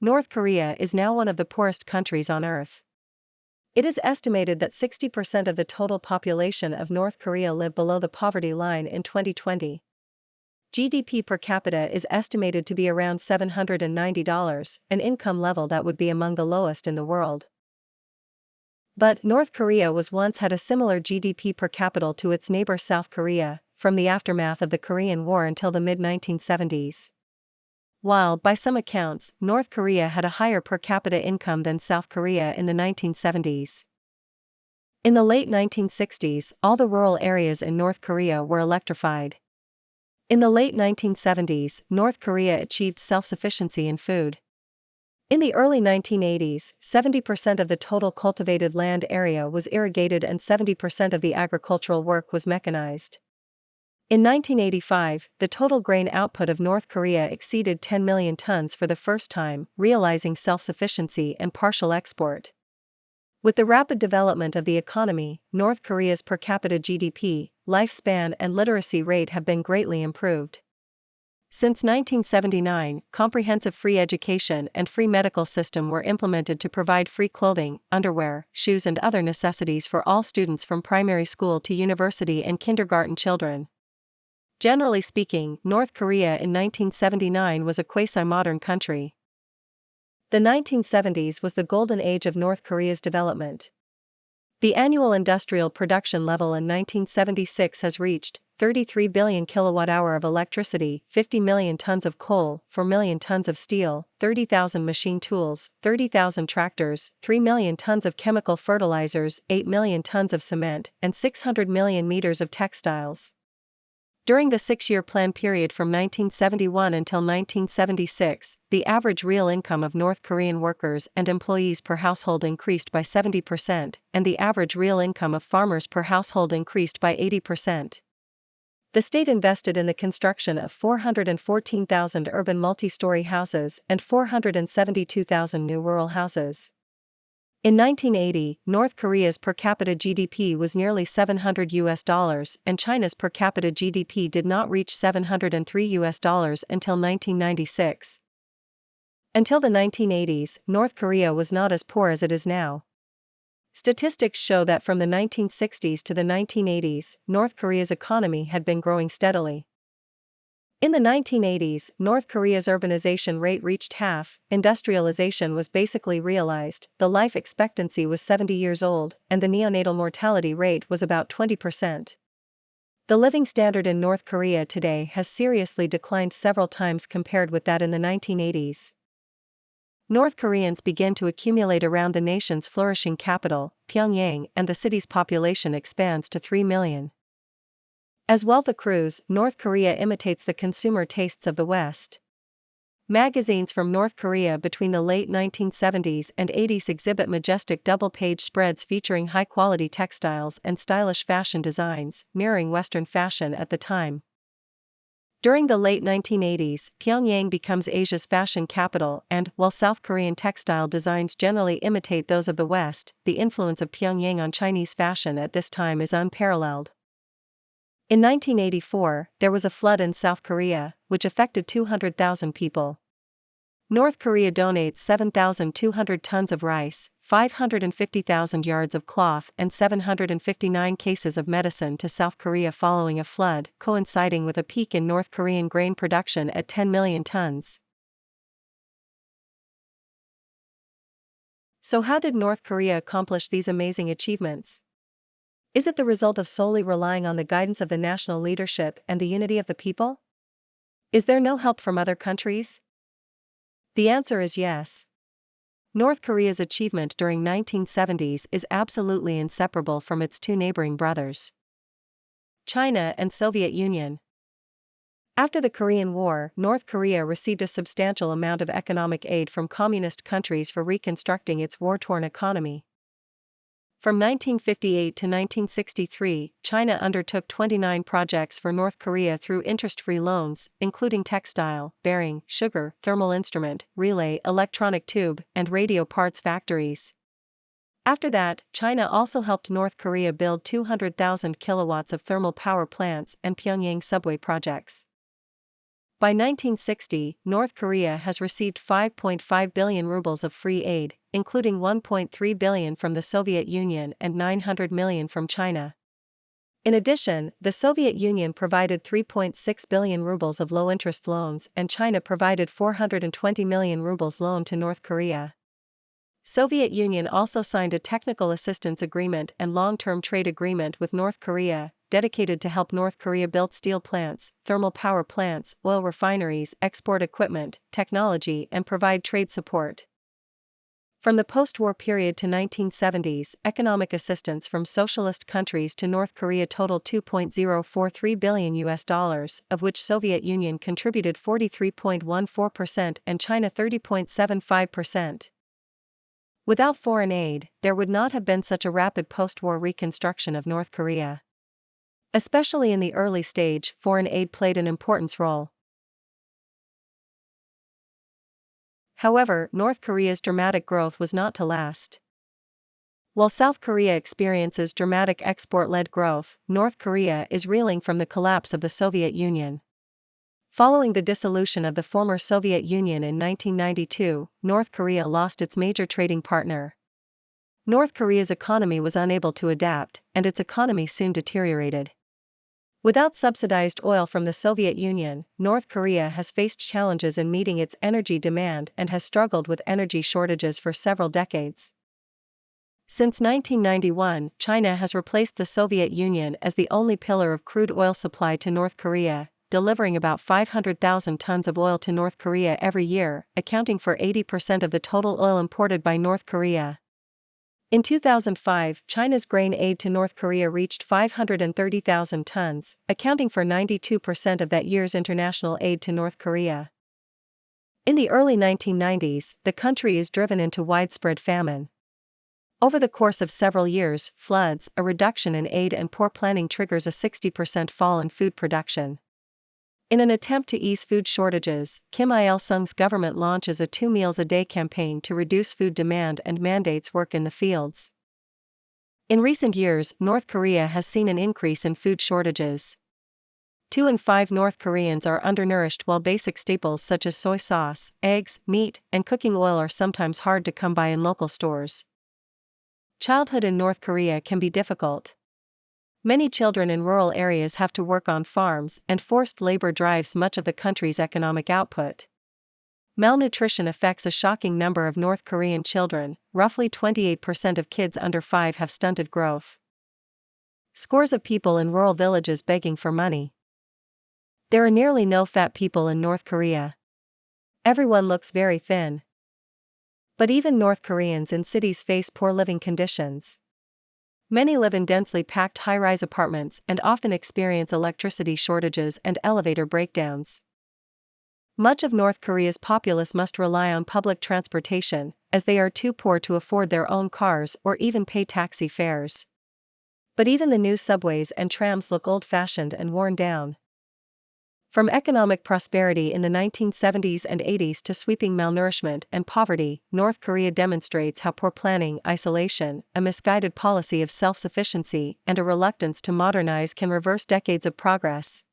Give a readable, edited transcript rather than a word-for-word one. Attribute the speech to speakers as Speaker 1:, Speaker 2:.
Speaker 1: North Korea is now one of the poorest countries on Earth. It is estimated that 60% of the total population of North Korea live below the poverty line in 2020. GDP per capita is estimated to be around $790, an income level that would be among the lowest in the world. But North Korea was once had a similar GDP per capita to its neighbor South Korea, from the aftermath of the Korean War until the mid-1970s. While, by some accounts, North Korea had a higher per capita income than South Korea in the 1970s. In the late 1960s, all the rural areas in North Korea were electrified. In the late 1970s, North Korea achieved self-sufficiency in food. In the early 1980s, 70% of the total cultivated land area was irrigated and 70% of the agricultural work was mechanized. In 1985, the total grain output of North Korea exceeded 10 million tons for the first time, realizing self-sufficiency and partial export. With the rapid development of the economy, North Korea's per capita GDP, lifespan and literacy rate have been greatly improved. Since 1979, comprehensive free education and free medical system were implemented to provide free clothing, underwear, shoes and other necessities for all students from primary school to university and kindergarten children. Generally speaking, North Korea in 1979 was a quasi-modern country. The 1970s was the golden age of North Korea's development. The annual industrial production level in 1976 has reached 33 billion kilowatt-hour of electricity, 50 million tons of coal, 4 million tons of steel, 30,000 machine tools, 30,000 tractors, 3 million tons of chemical fertilizers, 8 million tons of cement, and 600 million meters of textiles. During the 6-year plan period from 1971 until 1976, the average real income of North Korean workers and employees per household increased by 70%, and the average real income of farmers per household increased by 80%. The state invested in the construction of 414,000 urban multi-story houses and 472,000 new rural houses. In 1980, North Korea's per capita GDP was nearly $700 and China's per capita GDP did not reach $703 until 1996. Until the 1980s, North Korea was not as poor as it is now. Statistics show that from the 1960s to the 1980s, North Korea's economy had been growing steadily. In the 1980s, North Korea's urbanization rate reached half, industrialization was basically realized, the life expectancy was 70 years old, and the neonatal mortality rate was about 20%. The living standard in North Korea today has seriously declined several times compared with that in the 1980s. North Koreans began to accumulate around the nation's flourishing capital, Pyongyang, and the city's population expands to 3 million. As wealth accrues, North Korea imitates the consumer tastes of the West. Magazines from North Korea between the late 1970s and 80s exhibit majestic double-page spreads featuring high-quality textiles and stylish fashion designs, mirroring Western fashion at the time. During the late 1980s, Pyongyang becomes Asia's fashion capital and, while South Korean textile designs generally imitate those of the West, the influence of Pyongyang on Chinese fashion at this time is unparalleled. In 1984, there was a flood in South Korea, which affected 200,000 people. North Korea donates 7,200 tons of rice, 550,000 yards of cloth and 759 cases of medicine to South Korea following a flood, coinciding with a peak in North Korean grain production at 10 million tons. So how did North Korea accomplish these amazing achievements? Is it the result of solely relying on the guidance of the national leadership and the unity of the people? Is there no help from other countries? The answer is yes. North Korea's achievement during 1970s is absolutely inseparable from its two neighboring brothers, China and Soviet Union. After the Korean War, North Korea received a substantial amount of economic aid from communist countries for reconstructing its war-torn economy. From 1958 to 1963, China undertook 29 projects for North Korea through interest-free loans, including textile, bearing, sugar, thermal instrument, relay, electronic tube, and radio parts factories. After that, China also helped North Korea build 200,000 kilowatts of thermal power plants and Pyongyang subway projects. By 1960, North Korea has received 5.5 billion rubles of free aid, including 1.3 billion from the Soviet Union and 900 million from China. In addition, the Soviet Union provided 3.6 billion rubles of low-interest loans and China provided 420 million rubles loan to North Korea. Soviet Union also signed a technical assistance agreement and long-term trade agreement with North Korea, dedicated to help North Korea build steel plants, thermal power plants, oil refineries, export equipment, technology, and provide trade support. From the post-war period to 1970s, economic assistance from socialist countries to North Korea totaled $2.043 billion, of which Soviet Union contributed 43.14% and China 30.75%. Without foreign aid, there would not have been such a rapid post-war reconstruction of North Korea. Especially in the early stage, foreign aid played an important role. However, North Korea's dramatic growth was not to last. While South Korea experiences dramatic export-led growth, North Korea is reeling from the collapse of the Soviet Union. Following the dissolution of the former Soviet Union in 1992, North Korea lost its major trading partner. North Korea's economy was unable to adapt, and its economy soon deteriorated. Without subsidized oil from the Soviet Union, North Korea has faced challenges in meeting its energy demand and has struggled with energy shortages for several decades. Since 1991, China has replaced the Soviet Union as the only pillar of crude oil supply to North Korea, delivering about 500,000 tons of oil to North Korea every year, accounting for 80% of the total oil imported by North Korea. In 2005, China's grain aid to North Korea reached 530,000 tons, accounting for 92% of that year's international aid to North Korea. In the early 1990s, the country is driven into widespread famine. Over the course of several years, floods, a reduction in aid and poor planning triggers a 60% fall in food production. In an attempt to ease food shortages, Kim Il-sung's government launches a 2 meals a day campaign to reduce food demand and mandates work in the fields. In recent years, North Korea has seen an increase in food shortages. 2 in 5 North Koreans are undernourished while basic staples such as soy sauce, eggs, meat, and cooking oil are sometimes hard to come by in local stores. Childhood in North Korea can be difficult. Many children in rural areas have to work on farms, and forced labor drives much of the country's economic output. Malnutrition affects a shocking number of North Korean children. Roughly 28% of kids under 5 have stunted growth. Scores of people in rural villages begging for money. There are nearly no fat people in North Korea. Everyone looks very thin. But even North Koreans in cities face poor living conditions. Many live in densely packed high-rise apartments and often experience electricity shortages and elevator breakdowns. Much of North Korea's populace must rely on public transportation, as they are too poor to afford their own cars or even pay taxi fares. But even the new subways and trams look old-fashioned and worn down. From economic prosperity in the 1970s and 80s to sweeping malnourishment and poverty, North Korea demonstrates how poor planning, isolation, a misguided policy of self-sufficiency, and a reluctance to modernize can reverse decades of progress.